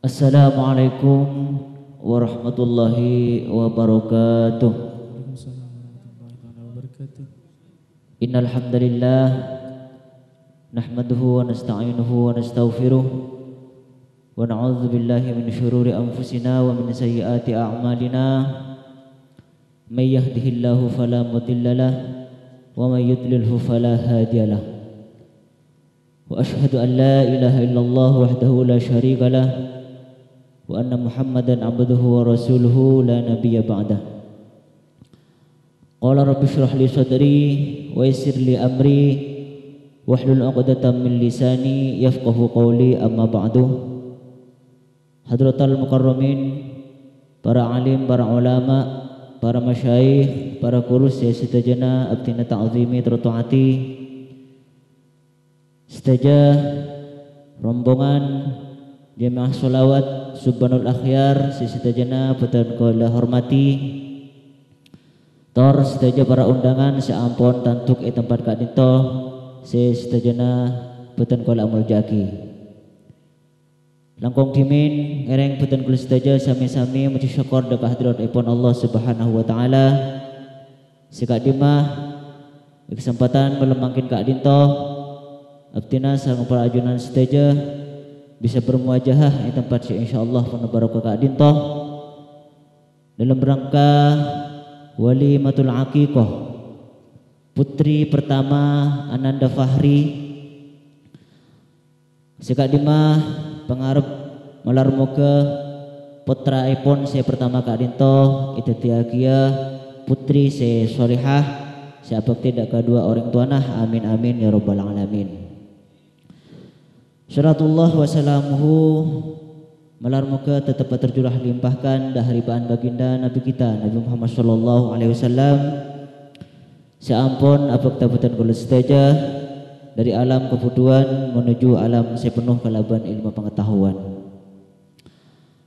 Assalamualaikum warahmatullahi wabarakatuh. Innal hamdalillah nahmaduhu wa nasta'inuhu wa nastaghfiruh wa na'udzu billahi min shururi anfusina wa min sayyiati a'malina. May yahdihillahu fala mudilla lahu wa may yudlilhu fala hadiya lahu. Wa ashhadu an la ilaha illallah wahdahu la syarika lahu wa anna Muhammadan abduhu wa rasuluhu la nabiyya ba'dah. Qala rabbi shrah li sadri wa yassir li amri wahlul 'uqdatam min lisani yafqahu qawli, amma ba'du. Hadratal mukarramin, para alim, para ulama, para masyayikh, para kurus ya sitajana abtina ta'zimi tertuati stajah rombongan jamaah sholawat Subhanul Akhyar sisitajana betul kala hormati tor sitaja para undangan seampun tantuk tempat kak dito sisitajana betul kala amal jaki langkong timin ereng betul kula sitaja sami-sami muji syukur dekat hadirat ipun Allah Subhanahu wa taala sikak dimah kesempatan melemangkin kak dito abtina sareng para ajunan sitaja bisa bermuajahah di tempat insyaallah penuh barokah kak dintoh dalam rangka walimatul aqiqah putri pertama Ananda Fahri sikak dimah pengarep melar moga putra ipun saya pertama kak dintoh itu tiagia putri saya solihah siapa tidak kedua orang tuanah, amin amin ya rabbal alamin. Syaratullah wassalamuhu melar muka tetap terjurah limpahkan daharibaan baginda Nabi kita Nabi Muhammad sallallahu alaihi wasallam seampun apa ketabutan kula setaja dari alam kebuduan menuju alam sepenuh kelaban ilmu pengetahuan.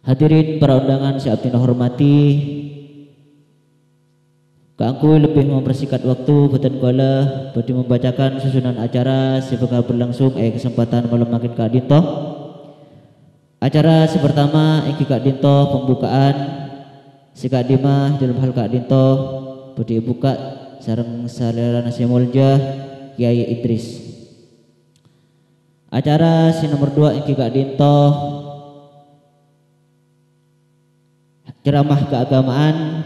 Hadirin para undangan saya abdina hormati, Kangku lebih mempersingkat waktu betan kala badi membacakan susunan acara sebagai berlangsung kesempatan malam makin Kak Dinto. Acara sepertama iki Kak Dinto pembukaan si Kak Dimah dalam hal Kak Dinto badi buka sareng salera nasi mulja Kiai Idris. Acara si nomor 2 iki Kak Dinto ceramah keagamaan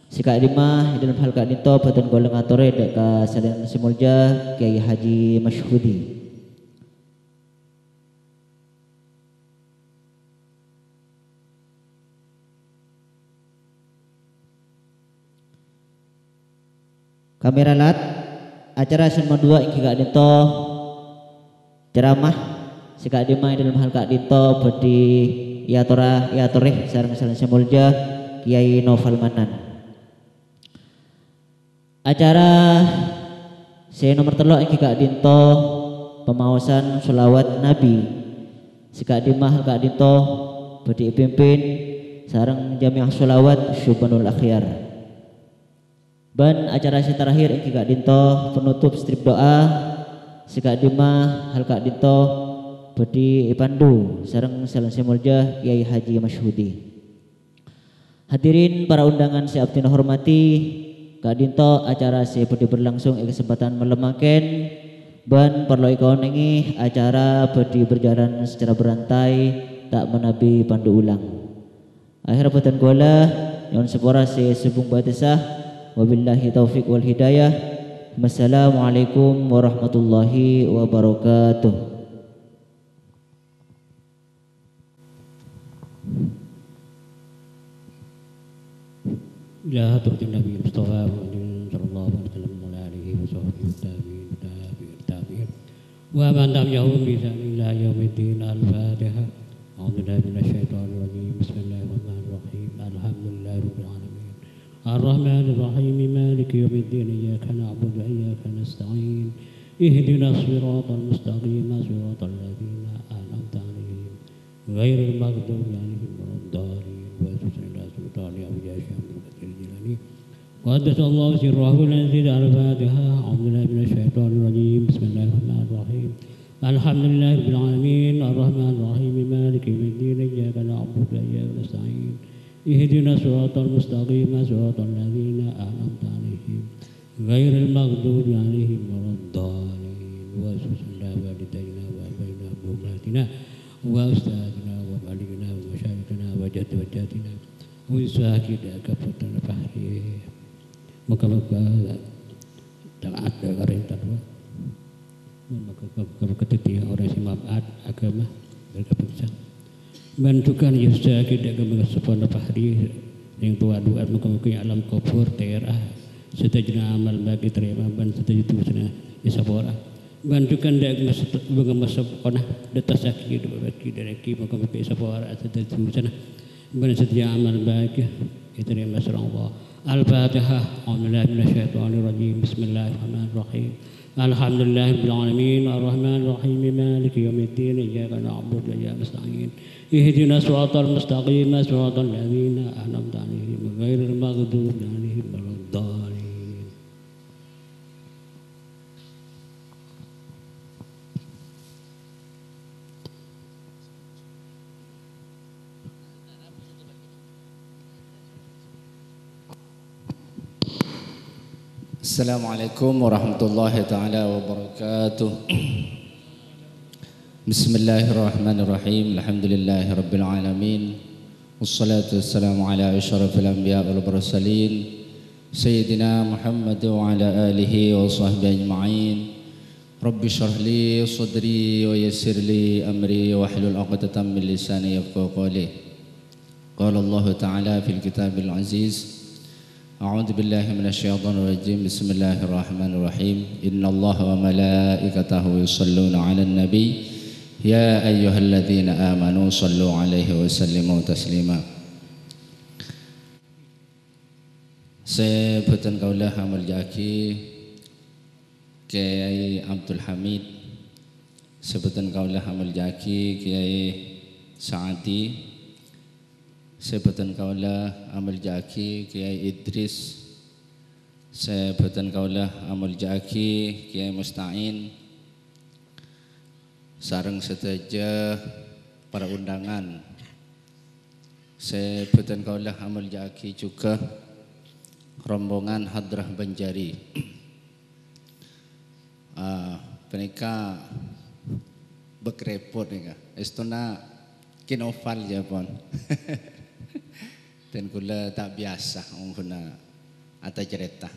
si Kak Dimah dalam hal Kak Dinto badan goleng atore deka salian simulja Kiai Haji Masyhudi. Kamera lat acara nomor 2 iki Kak Dinto ceramah si Kak Dimah dalam hal Kak Dinto badi tore sareng salian simulja Kiai Novel Manan. Acara saya nomor 3 iki Kak Dinto pemaosan sholawat Nabi si Kak Dimah Kak Dinto badi pimpin sareng jamiah sholawat Subhanul Akhyar. Ban acara si terakhir iki Kak Dinto penutup strip doa si Kak Dimah Kak Dinto badi pandu sareng salasi mulja Kiai Haji Masyhudi. Hadirin para undangan saya abdina hormati, Kak Dinto acara seperti berlangsung kesempatan melemaken ban perlu ikaw nengi acara badi berjalan secara berantai tak menabi pandu ulang. Akhir batan gola yon sepora sebung batisah wabillahi taufik wal hidayah. Wassalamualaikum warahmatullahi wabarakatuh. إلى حضرة النبي المصطفى صلى الله عليه وسلم وعلى آله وصحبه والتابعين ومن تبعهم بإحسان إلى يوم الدين. الفاتحة. أعوذ بالله من الشيطان الرجيم. بسم الله الرحمن الرحيم. الحمد لله رب العالمين الرحمن الرحيم مالك يوم الدين. إياك نعبد وإياك نستعين. اهدنا الصراط المستقيم صراط الذين أنعمت عليهم غير المغضوب عليهم ولا الضالين. قدس الله سره الذي الفاتحة. أعوذ بالله من الشيطان الرجيم. بسم الله الرحمن الرحيم. الحمد لله رب العالمين الرحمن الرحيم مالك يوم الدين. إياك اهدنا الصراط المستقيم صراط الذين أنعمت عليهم غير المغضوب عليهم ولا الضالين وسوسنا والدينا وأبينا بأمهاتنا وأستاذنا ومعلمنا ومشايخنا وجد وجداتنا وساكنا كفة الفحر moga-moga taat dengan perintah moga-moga ketetian orang si mabat agama berkeputusan bantukan Yesus kita kepada sepuluh hari yang tua doa moga-moga alam kubur terah setajna amal bagi terima ban setajna sana isabora bantukan dia kepada sepuluh detas sakit bagi dari moga-moga isabora setajna sana ban setajna amal bagi terima Allah. Al-Fatihah. A'udzubillahi minasyaitonir rajim. Bismillahirrahmanirrahim. Alhamdulillahirabbil alamin arrahmanir rahim maliki yaumiddin iyyaka na'budu wa iyyaka nasta'in ihdinas siratal mustaqim siratal ladzina an'amta 'alaihim ghairil maghdubi 'alaihim waladdallin. Assalamualaikum warahmatullahi taala wabarakatuh. Bismillahirrahmanirrahim. Alhamdulillahirabbil alamin. Wassalatu wassalamu ala asyrafil anbiya wal mursalin sayyidina Muhammad wa ala alihi wa sahbihi ajma'in. Rabbi shrah li sadri wa yassir li amri wa hlul 'uqdatam min lisani yafqahu qawli. Qala Allah ta'ala fil kitabil aziz. A'udzu billahi minasyaitonir rajim. Bismillahirrahmanirrahim. Innallaha wa malaikatahu yusholluna 'alan nabi ya ayyuhalladzina amanu shallu 'alaihi wa sallimu taslima. Saya boten kaulah amal jaki Kiai Abdul Hamid, sebutan kaulah amal jaki Kiai Saadi, sebutan kaulah amal jaki Kiai Idris, sebutan kaulah amal jaki Kiai Musta'in, sareng sedaja para undangan. Sebutan kaulah amal jaki juga rombongan Hadrah Banjari. Penika bekrepot nih, istuna kinofal ya pon. Dan kula tak biasa mengguna atau cerita.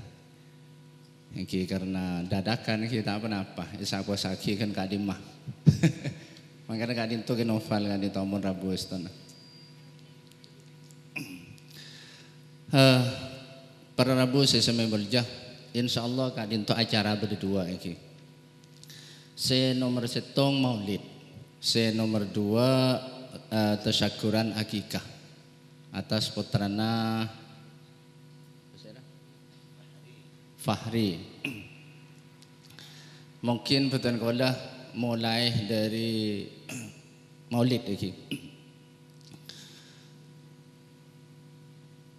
Yang karena dadakan kita apa-apa, isaku saki kan kadimah. Makanya kadin tu kinofal kadin tomon rabu istuna. Para rabu saya sememberjah, insyaallah kadin tu acara berdua iki. Saya nomor 1 maulid, saya nomor 2 tasyakuran akikah atas putrana Fahri. Mungkin betul kaulah mulai dari maulid lagi.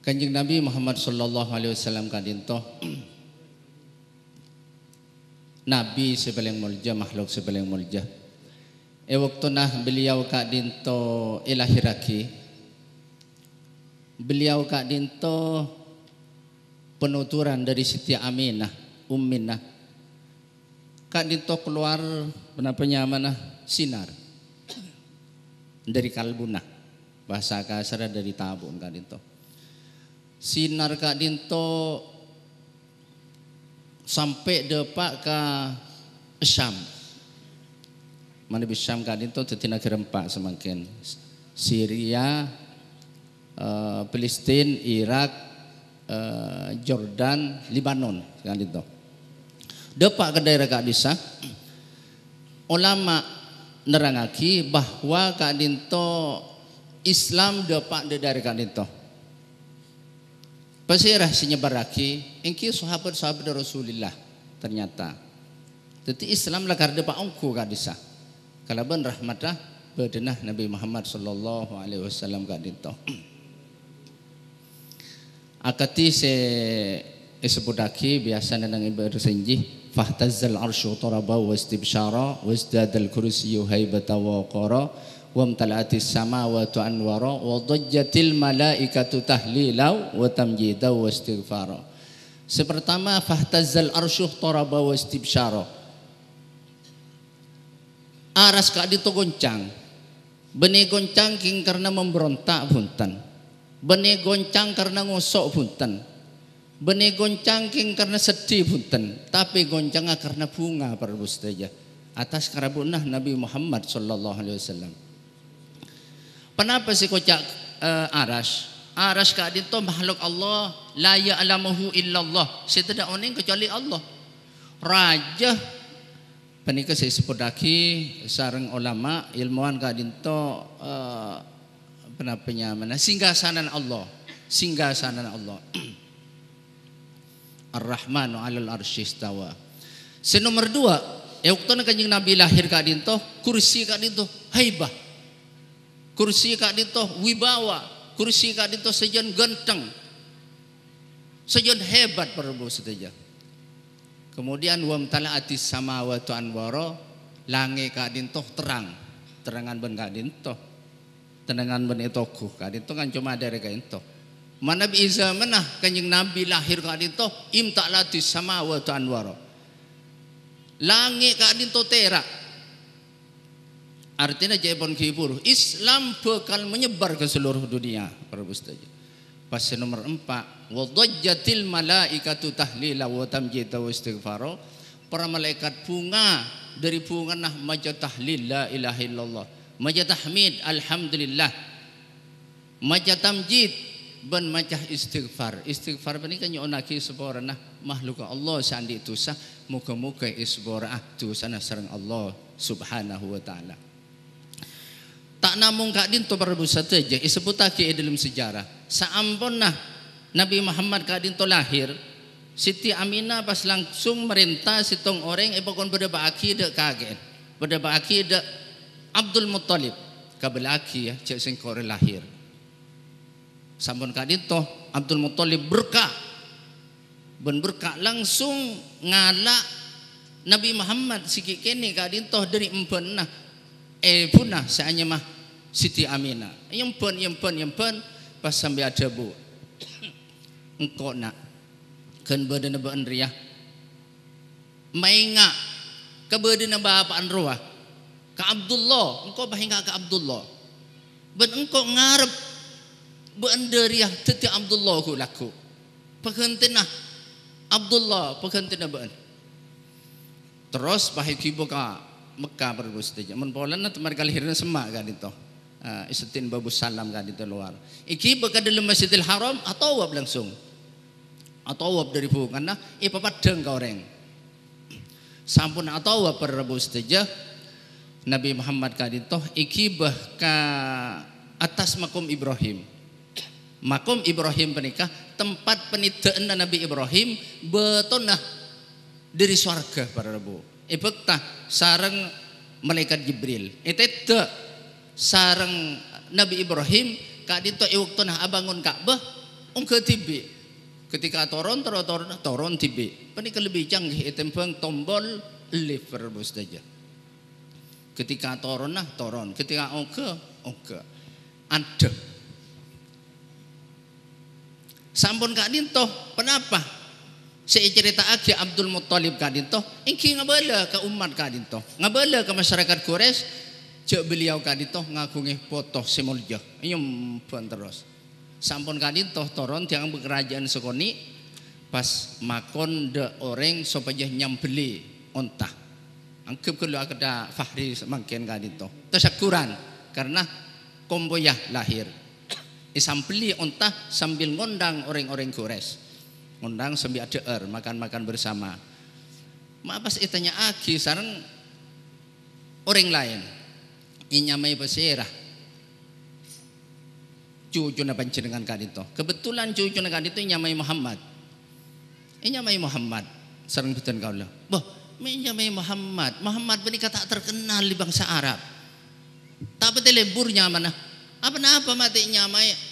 Kanjeng Nabi Muhammad sallallahu alaihi wasallam kadinto Nabi sepaling mulja, makhluk sepaling mulja. Waktu nah beliau kadinto ilahiraki, beliau kadinto penuturan dari Siti Aminah, Umminah. Kadinto keluar benapanya mana sinar dari kalbunah, bahasa kasar dari tabun kadinto. Sinar kadinto sampai depak ke Syam. Mana di Syam kadinto tetina kerempak semakin Syria, Palestina, Irak, Jordan, Libanon kadinto. Depak ke daerah kadisa, ulama nerangaki bahwa kadinto Islam depak di daerah kadinto. Pasirah senyebaraki, engki sahabat-sahabat Rasulullah ternyata. Jadi Islam lah karena depak ongku kadisa. Kalau ben rahmatlah berdenah Nabi Muhammad sallallahu alaihi wasallam kadinto. Akati se sebutaki biasa nang ibadah senji fahtazzal arsyu taraba wa istibsyara wa izdadal kursiyyu haibata wa qara wa amtala'atis samawati anwara wa dhajjatil malaikatu tahlila wa tamjida wa istighfara. Sepertama fahtazzal arsyuh taraba wa istibsyara. Aras ka dito goncang. Beni goncang king karena memberontak punten. Beni goncang karena ngosok punten. Beni goncang king karena sedih punten. Tapi goncang karena bunga para ustazah. Atas karabunah Nabi Muhammad sallallahu alaihi wasallam. Kenapa sih kocak aras? Aras ka dito makhluk Allah la ya'lamuhu illallah. Tidak oning kecuali Allah. Raja panika saya sepodaki sareng ulama ilmuwan ka dito penapanya mana singgasanan Allah. Singgasanan Allah. Ar-Rahmanu 'alal arsy istawa. Senomor 2, waktu kanjeng Nabi lahir ka dinto, kursi ka dinto haibah. Kursi ka dinto wibawa, kursi ka dinto sejen ganteng. Sejen hebat para bos saja. Kemudian wa mtala'atis samawati anwara, langit ka dinto terang. Terangan ben ka dinto. Terangan ben etoku ka dinto kan cuma dari ka dinto. Mana bisa menah kanjeng Nabi lahir ka dinto imtala'atis samawati anwara. Langit ka dinto terak. Artinya jebon kibur. Islam bakal menyebar ke seluruh dunia. Para ustaz. Pas nomor 4, wa dhajjatil malaikatu tahlila wa tamjida wa istighfara. Para malaikat bunga dari bunga nah maja tahlil la ilaha illallah. Maja tahmid alhamdulillah. Maja tamjid ban maja istighfar. Istighfar ini kan nyonaki seborana makhluk Allah sandi itu sah muga-muga isborah tu sana sareng Allah subhanahu wa ta'ala. Tak namung kak dinto para saja disebutake dalam sejarah. Saamponna Nabi Muhammad kak dinto lahir, Siti Aminah pas langsung merintah sitong orang ipakon berdeba akidah kaget. Berdeba akidah Abdul Muttalib kabelaki ya cek sing kore lahir. Sampun kak dinto Abdul Muttalib berkah. Ben berkah langsung ngalak Nabi Muhammad sikit kene kak dinto dari empenah punah seanya mah Siti Aminah yang pun pas sampai ada bu engkau nak kan badan baan riah mainga ke badan bapaan ruah ke Abdullah engkau bahinga ke Abdullah ben engkau ngarep baan deriah teti Abdullah ku laku pakentina Abdullah pakentina baan terus bahiki buka Mekah berbus saja. Menpolan na temar kalihirna semak kan itu. Isetin babu salam kan itu luar. Iki baka dalam Masjidil Haram atau wab langsung. Atau wab dari bukan na ipapadeng ka orang. Sampun atau wab berbus saja. Nabi Muhammad kan itu iki ka atas makom Ibrahim. Makom Ibrahim penikah tempat penidaan Nabi Ibrahim betonah dari surga para rebu. Ibekta sarang malaikat Jibril. Itu sarang Nabi Ibrahim kak dito iwakto nah abangun Ka'bah ungke tibi. Ketika toron tibi. Panika lebih canggih itempeng tombol lift berbus saja. Ketika toron nah toron, ketika ungke ada. Sampun kak dito, kenapa? Saya cerita aja Abdul Muttalib kadinto, engki ngabala ke umat kadinto, ngabala ke masyarakat Quraisy, cek beliau kadinto ngakungi foto simulja, nyum pun terus. Sampun kadinto toron tiang kerajaan sekoni, pas makon de orang supaya nyambeli ontah. Angkep kalau ada Fahri semakin kadinto, tasyakuran karena komboyah lahir. Isampeli ontah sambil ngondang orang-orang Quraisy. Ngundang sambil ada makan-makan bersama. Pas itanya aki sarang orang lain. Inyamai pesirah. Cucu na panjenengan kadito. Kebetulan cucu na kadito inyamai Muhammad. Inyamai Muhammad sarang betul kaula. Boh, inyamai Muhammad. Muhammad benika tak terkenal di bangsa Arab. Tapi teleburnya mana? Apa mati inyamai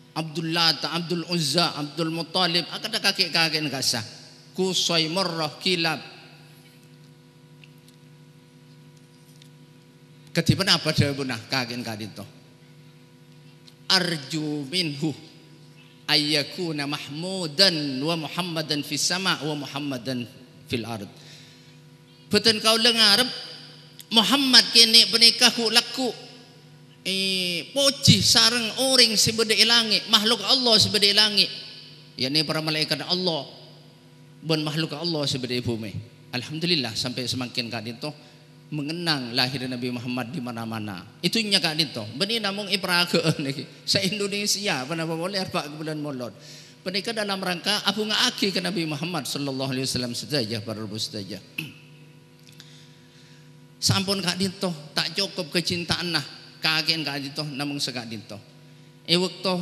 Abdullah, Abdul Uzza, Abdul Muttalib, akada kakek-kakek nagasa. Kusay, Murrah, Kilab. Ketiban apa dia bunah kagen kadito. Arju minhu ayyakuna mahmudan wa muhammadan fis sama wa muhammadan fil ard. Betul kau lengarap Muhammad kini benikah ku laku poci sarang orang sebeda ilangi makhluk Allah sebeda ilangi yakni para malaikat Allah dan makhluk Allah sebeda bumi. Alhamdulillah sampai semakin kadito mengenang lahir Nabi Muhammad di mana-mana. Itunya kadito. Beni namung iprageun iki. Sa Indonesia panapa boleh 4 bulan molot. Penika dalam rangka apu ngaaki ke Nabi Muhammad sallallahu alaihi wasallam saja para Rabu saja. Sampun kak dinto tak cukup kecintaan nah kagen kak dinto namung sekak dinto. Waktu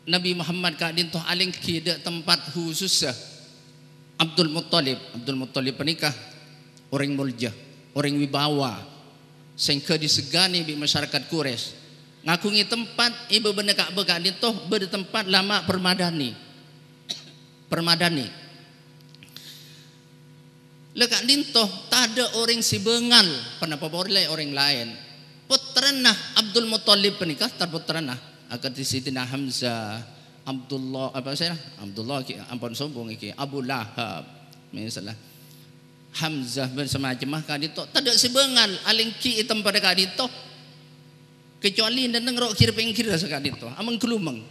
Nabi Muhammad kak dinto aling kida tempat khusus Abdul Muttalib penikah orang mulja, orang wibawa sehingga disegani di masyarakat Quraisy. Ngakungi tempat ibu bener kak dinto berde tempat lama permadani. Lekak dinto tak ada orang si bengal kenapa boleh orang lain putrana Abdul Muttalib penikah terputrana akan di Sidina Hamzah Abdullah ampun sombong iki Abu Lahab misalnya Hamzah bersama jemaah kadito tak ada si bengal alingki item pada kadito kecuali dan ngerok kiri pengkir rasa kadito amang kelumang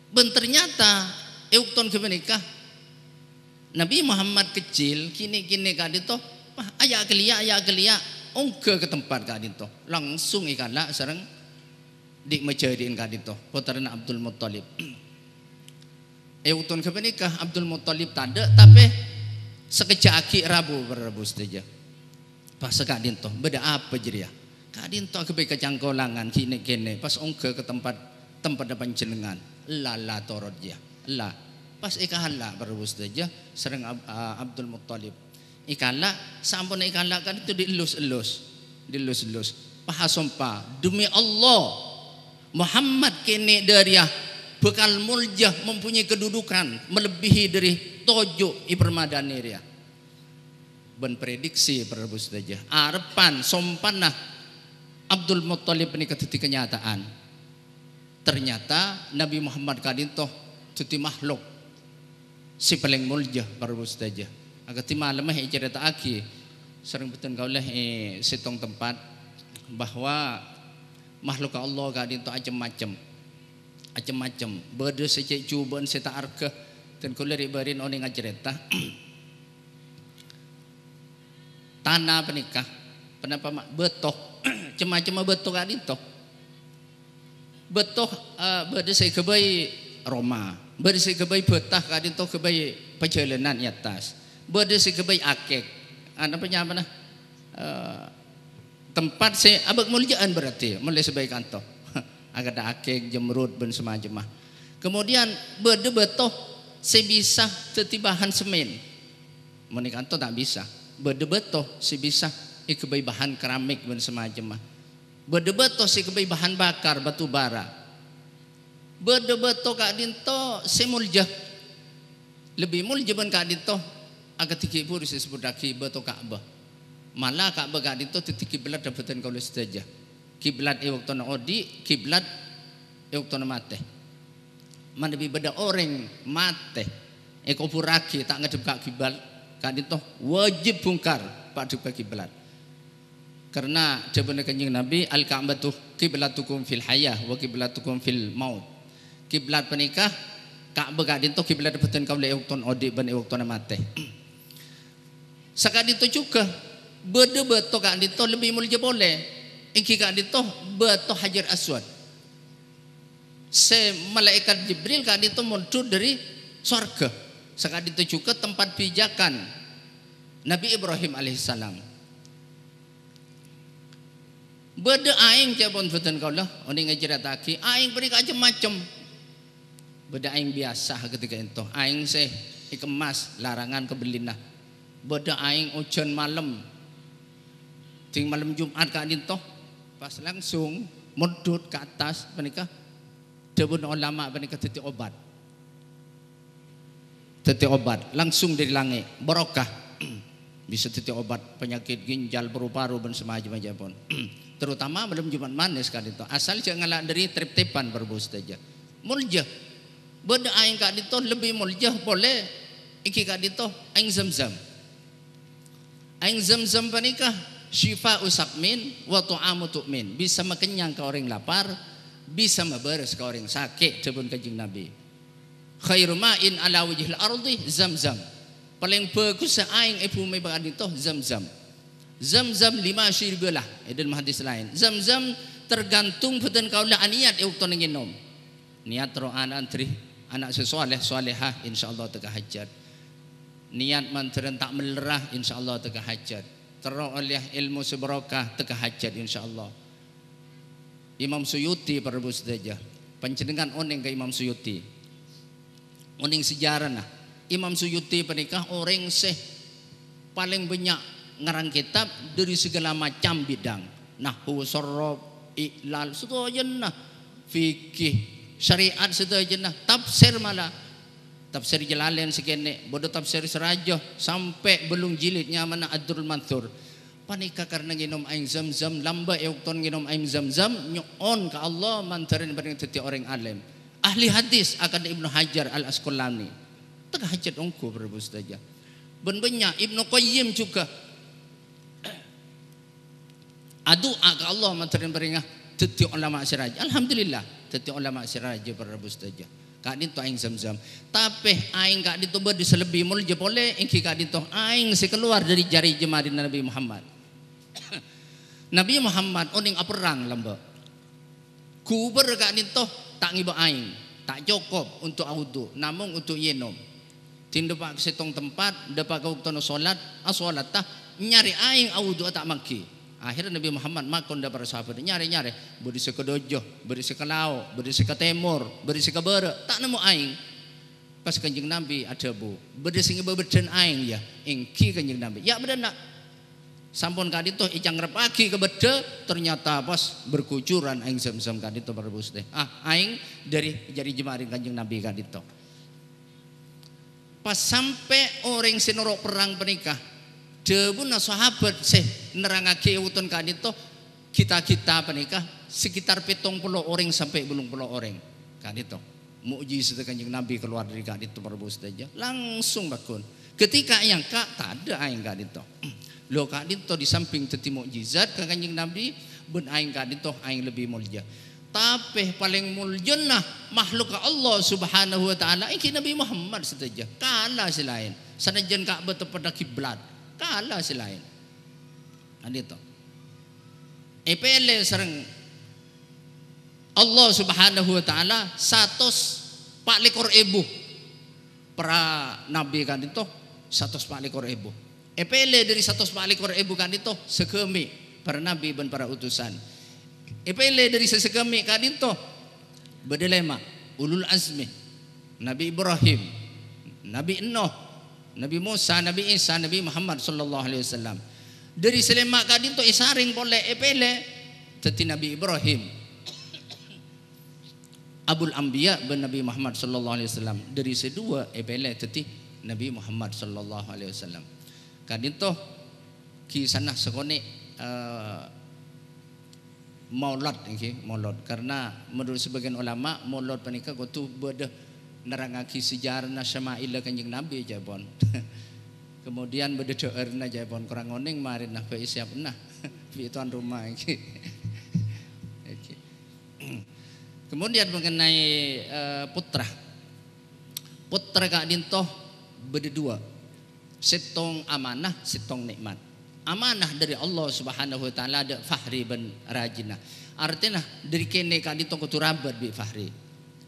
ben ternyata eukton kemenikah Nabi Muhammad kecil kini kadito ayah kelia ongke ke tempat kadito langsung ikala sareng dik meceriin kadito putrana Abdul Muttalib. Eutun kebenikah Abdul Muttalib tanda tapi sekejaki Rabu saja. Pas kadito beda apa jadi ya? Kadito kebe kecangkolangan kini pas ongke ke tempat depan jenengan lala torot ya lah. Pas ikahala berus saja sering Abdul Muttalib ikala sampun ikala kan itu dilus pahasompa demi Allah Muhammad kini dari bekal muljah mempunyai kedudukan melebihi dari tojo ipermadani dia ben prediksi berus saja arepan sompanah Abdul Muttalib ini ketika kenyataan ternyata Nabi Muhammad kadinto cuti makhluk si paling mulia para saja. Agak malam cerita aki sering betul kau setong tempat bahwa makhluk Allah kadinto macam-macam. Berde secek cuban seta arke dan kuliah ribarin oning cerita tanah penikah kenapa betoh macam-macam betoh kadinto betoh berde saya kebai Roma bersih kebai betah kadinto kebai perjalanan di atas bersih kebai akek apa nah tempat saya abak muliaan berarti mulai sebaik kanto agak akek jemrut ben semacam kemudian berde betoh saya bisa tetibahan semen menikanto tak bisa berde betoh saya bisa kebai bahan keramik ben semacam berde betoh saya kebai bahan bakar batu bara berdebato kak dinto semulja lebih mulja ben kak dinto agak tiki puri disebut daki beto Ka'bah malah Ka'bah kak dinto titik kiblat dapatan kau saja kiblat waktu na odi kiblat waktu na mate mana lebih beda orang mate puraki tak ngadep kak kiblat kak dinto wajib bungkar pak dep kiblat karena jawaban kanjeng Nabi al-Ka'batu kiblatukum fil hayah wa kiblatukum fil maut kiblat penikah Ka'bah kadinto kiblat dapatan kau le waktu odi ban waktu na mate sakadito juga berde beto kadinto lebih mulia boleh iki kadinto beto Hajar Aswad se malaikat Jibril kadinto muncul dari surga sakadito juga tempat pijakan Nabi Ibrahim alaihissalam berde aing jabon beton kau lah oni ngajerataki aing perika macam beda aing biasa ketika itu aing seh ikemas larangan kebelina beda aing ujian malam ting malam Jumat kak dinto pas langsung mudut ke atas menikah debun ulama menikah teti obat langsung dari langit barokah Bisa titi obat penyakit ginjal, paru-paru dan semacam-macam pun. Terutama belum Jumat manis kan itu. Asal jangan ngalak dari trip-tipan berbus saja. Muljah. Benda aing kak dito lebih muljah boleh. Iki kak dito aing zam-zam. Aing zam-zam panikah syifa usakmin wa tu'amu tu'min. Bisa makenyang ke orang lapar, bisa memberes ke orang sakit sebelum Kanjeng Nabi. Khairu ma'in ala wajhil ardi zam-zam. Paling bagus aing bumi bagan itu zam-zam. Zam-zam 5 syirbelah. Dalam hadis lain. Zam-zam tergantung pada kaulah niat waktu nginum. Niat ro'an antri anak sesoleh solehah insyaallah teka hajat. Niat manteran tak melerah insyaallah teka hajat. Terus oleh ilmu seberokah teka hajat insyaallah. Imam Suyuti perbus saja. Panjenengan oneng ke Imam Suyuti. Oneng sejarah nah. Imam Suyuti penikah orang paling banyak ngarang kitab dari segala macam bidang. Nahwu, sorob, iklal, sedojenah, fikih, syariat sedojenah, tafsir malah. Tafsir Jalalain sekene, bodoh tafsir Serajoh sampai belum jilidnya mana Ad-Durrul Manthur. Panika karena nginom air zam-zam lamba waktu nginom air zam-zam nyon ke Allah mantarin bareng teti orang alim. Ahli hadis akan Ibnu Hajar Al-Asqalani. Tengah hajat ongko berbus saja. Ben-bennya Ibnu Qayyim juga. Adua ke Allah mantarin bareng teti ulama siraja. Alhamdulillah teti ulama siraja berbus saja. Kak dito aing zam-zam. Tapi aing kak dito berdua selebih mulja boleh. Engki kak dito aing sekeluar dari jari jemari Nabi Muhammad. Nabi Muhammad oning aperang lamba. Kuber kak dito tak ngiba aing. Tak cukup untuk audu, namun untuk yenom. Tindapak setong tempat, dapat kau tono solat, asolat tah nyari aing audu tak maki. Akhirnya Nabi Muhammad makon da para sahabat nyari beri sekedojo, beri sekelau, beri seketemur, beri sekebere, tak nemu aing. Pas Kanjeng Nabi ada bu, beri sing bebeden aing ya, engki Kanjeng Nabi. Ya bener nak. Sampun kadito ijang repagi ke bede, ternyata pas berkucuran aing zam-zam kadito berbus deh. Aing dari jari jemari Kanjeng Nabi kadito. Pas sampai orang sinorok perang penikah, debuna sahabat nerangake uton kadito kita penikah sekitar 70 orang sampai 80 orang kadito. Mukjizat Kanjeng Nabi keluar dari kadito berbus aja langsung bakun. Ketika yang kak tak ada aing kadito. Lo kadito di samping teti mukjizat ke Kanjeng Nabi ben aing kadito aing lebih mulia. Tapi paling mulia nah makhluk Allah Subhanahu wa taala iki Nabi Muhammad saja. Kalah selain. Sanajan Ka'bah pada kiblat. Kalah selain. Adito. Epele sareng Allah Subhanahu wa taala 124,000 para nabi kan itu 124,000. Epele dari 124,000 kan itu sekemi para nabi dan para utusan. Epele dari sesekemi kan itu berdelema ulul azmi Nabi Ibrahim, Nabi Nuh, Nabi Musa, Nabi Isa, Nabi Muhammad sallallahu alaihi wasallam. Dari selema kan itu isaring boleh epele teti Nabi Ibrahim Abul Anbiya ben Nabi Muhammad sallallahu alaihi wasallam. Dari sedua epele teti Nabi Muhammad sallallahu alaihi wasallam. Kan itu kisah sekone maulad okay? Maulad karena menurut sebagian ulama maulad panika kutu beda nerangaki sejarah syama'il Kanjeng Nabi jabon. Kemudian beda doerna jabon kurang oning marin nah pe siap nah pi tuan rumah iki. Okay. Kemudian mengenai putra kak dintoh beda dua. Setong amanah, setong nikmat. Amanah dari Allah Subhanahu wa taala ada fahri ben rajina. Artinya dari kene kak dito kudu rabat bi fahri.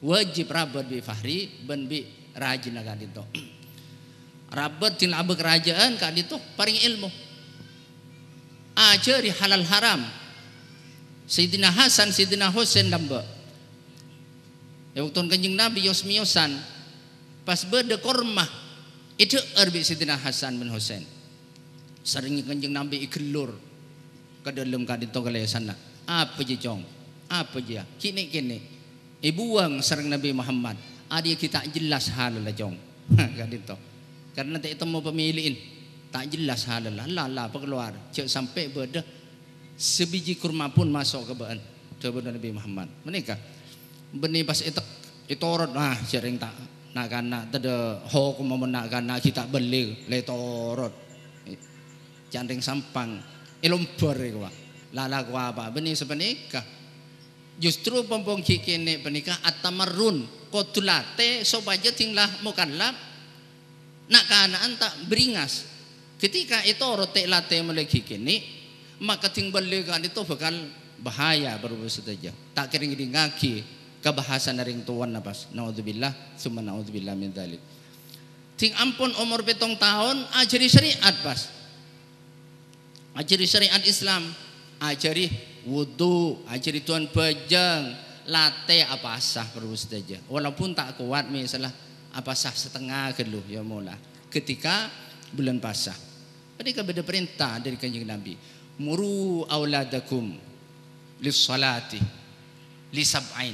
Wajib rabat bi fahri ben bi rajina kak dito. Rabat tin abe kerajaan kak dito paring ilmu. Ajari halal haram. Sayyidina Hasan, Sayyidina Husain damba. Ya waktu Kanjeng Nabi yosmiosan pas beda kormah itu arbi Sayyidina Hasan bin Husain. Sering Kanjeng Nabi ikelur ke dalam kadito kalesan. Apa je cong? Apa je? Kini buang sareng Nabi Muhammad. Ada kita jelas hal lah cong. Kadito. Karena tak itu mau pemiliin. tak jelas halal lah keluar cek sampai beda sebiji kurma pun masuk ke bahan kepada Nabi Muhammad menikah benih pas itu orang sering tak nak kana tada hukum nak kana kita beli letorot jandeng sampang ilompor iku lala kwa apa benih sepenikah justru pompong kikene penikah atamarrun kotulate sobaja tinglah mukallaf nak kanaan tak beringas ketika itu rotek late mulai kikene maka ting beli kan itu bakal bahaya baru saja tak kering ngaki kebahasan dari tuan napas naudzubillah summa naudzubillah min dzalik ting ampun umur 7 tahun ajari syariat pas ajari syariat Islam ajari wudu ajari tuan pejang late apa sah baru saja walaupun tak kuat misalnya apa sah setengah keluh ya mula ketika bulan puasa ketika beda perintah dari kanjeng Nabi muru auladakum lis-salati li sab'ain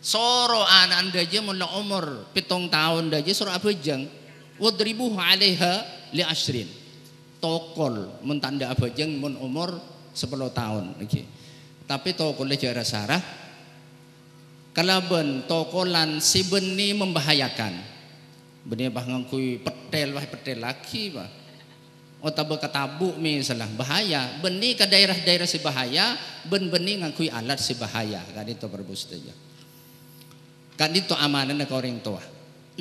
soro anak anda aja mula umur 7 tahun aja soro apa jeng wadribuhu alaiha li ashrin tokol mun tanda apa jeng mun umur 10 tahun okay. Tapi tokol aja sarah kalaban tokolan si benih membahayakan benih bah ngangkui petel laki bah otak berketabuk misalnya bahaya benih ke daerah-daerah si bahaya benih ngangkui alat si bahaya kan itu perbus saja kan itu amanah ke orang tua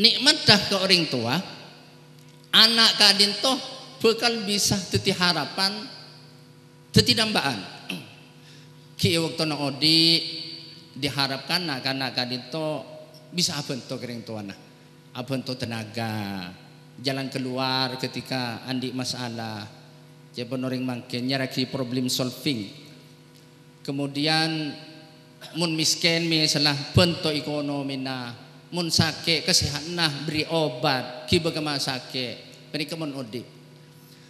nikmat dah ke orang tua anak kadin toh bakal bisa teti harapan teti dambaan ki waktu na odi diharapkan anak-anak itu bisa abentuk kering tuana abentuk tenaga jalan keluar ketika andi masalah jadi orang makin nyaraki problem solving kemudian mun miskin misalnya bentuk ekonomi mun sakit kesehatan beri obat ki bagaimana sakit ini kemun odi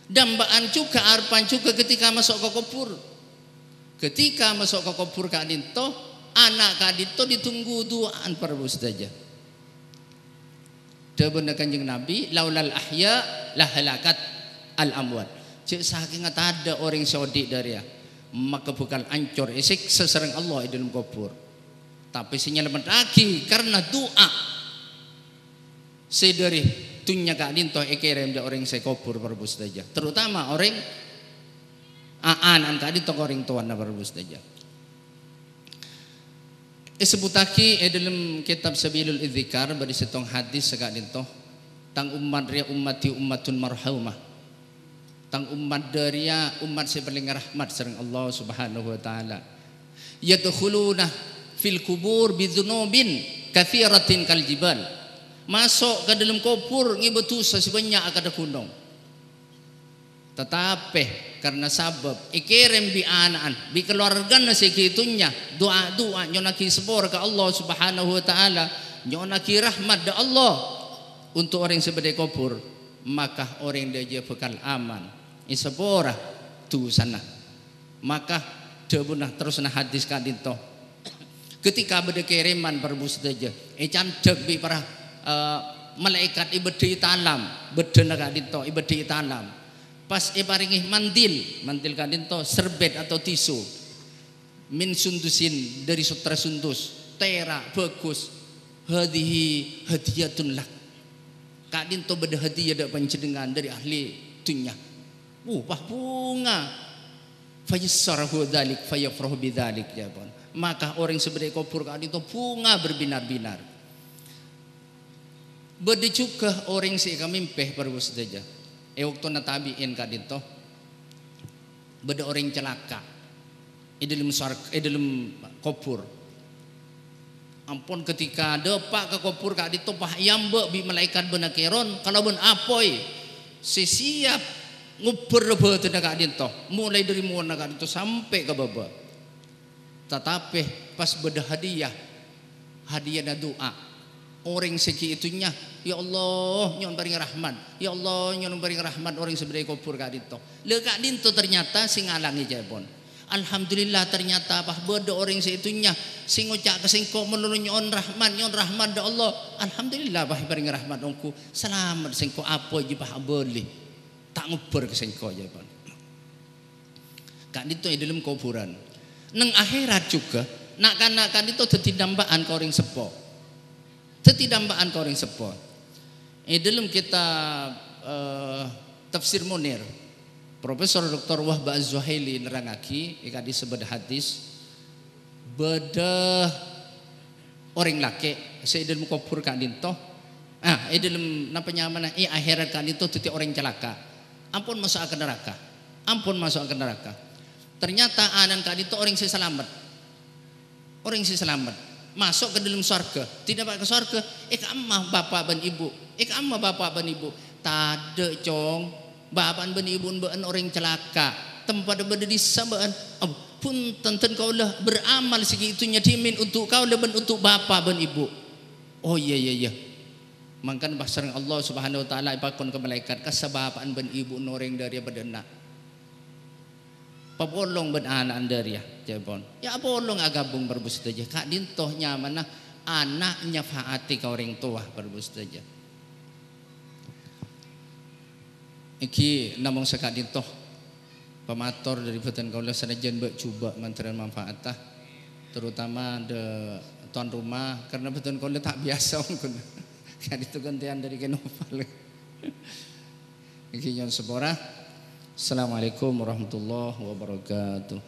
dambaan juga harapan juga ketika masuk ke kubur ketika masuk ke kubur kadin toh anak kadito ditunggu duaan para saja. Debenak kanjeng Nabi laulal ahya la halakat al amwat. Cik saking ada orang Saudi dari ya, maka bukan ancur isik seserang Allah di dalam kubur. Tapi sinyal lagi karena doa. Sedari tunya kadin toh ekerem da orang se kubur para saja. Terutama orang aan kadito orang tuan para saja. Sebutaki dalam kitab Sabilul Idzikar bari setong hadis sekadin toh tang umat ria ummati ummatun marhumah tang umat daria umat sepaling rahmat sareng Allah Subhanahu wa taala yadkhuluna fil kubur bidzunubin katsiratin kal jibal masuk ke dalam kubur ngibetusa sebanyak akada gunung tetapi karena sabab ikirim bi anaan bi keluarga nasi kitunya doa nyonaki sebor ke Allah Subhanahu wa taala nyonaki rahmat da Allah untuk orang sebagai kubur maka orang dia bakal aman isabora tu sana maka debunah terus na hadis kadito ketika beda kiriman perbus saja candek bi para malaikat ibadi talam bedena kadito ibadi talam pas ibaringih mandil kadin to serbet atau tisu min sundusin dari sutra sundus tera bagus hadihi hadiyatun lak kadin to beda hadiah dak panjenengan dari ahli dunya wah bunga fayassarahu dzalik fayafrahu bidzalik jabon maka orang sebagai kubur kadin to bunga berbinar-binar beda juga orang si kamimpeh perbus saja waktu natabiin kadito beda orang celaka dalam kubur ampun ketika depak ke kubur kadito pah yambe bi malaikat benakeron kalau ben apoi sesiap nguber beut kadito mulai dari muana kadito sampai ke baba tetapi pas beda hadiah na doa orang segi itunya ya Allah nyon baring rahmat ya Allah nyon baring rahmat orang sebagai kubur kadito le kadito ternyata sing alangi jabon Alhamdulillah ternyata apa beda orang seitunya sing ngucap kesengko menurun nyon rahman da Allah. Alhamdulillah bah paring rahmat ongku. Selamat sengko apa je bah boleh. Tak ngubur kesengko je pan. Kak itu dalam kuburan. Nang akhirat juga nak itu dadi dambaan ka orang sepo. Dadi dambaan ka orang sepo. Dalam kitab Tafsir Munir Profesor Dr. Wahba Az-Zuhaili nerangaki ika disebut hadis beda orang laki seidil mukopur kan dinto dalam napanya mana akhirat kan dinto titi orang celaka ampun masuk ke neraka ternyata anan kan dinto orang si selamat masuk ke dalam surga tidak ke surga amma bapak dan ibu tade cong bapak ben ibu ben orang celaka tempat berada di sabaan pun tenten kau lah beramal segitunya dimin untuk kau lah ben untuk bapak ben ibu. Oh iya mangkan bahasa Allah Subhanahu wa taala ipakon ke malaikat kasabapaan ben ibu noreng dari bedena papolong ben anak dari jebon ya polong agabung berbus saja kak dintoh nyaman anaknya faati ka orang tua berbus saja. Iki namong sekat dintoh pemator dari Batan Kaulah sanajan mbak coba manteran manfaatah terutama de tuan rumah karena Batan Kaulah tak biasa mungkin kan itu gantian dari Kenopal. Iki nyon sepora. Assalamualaikum warahmatullahi wabarakatuh.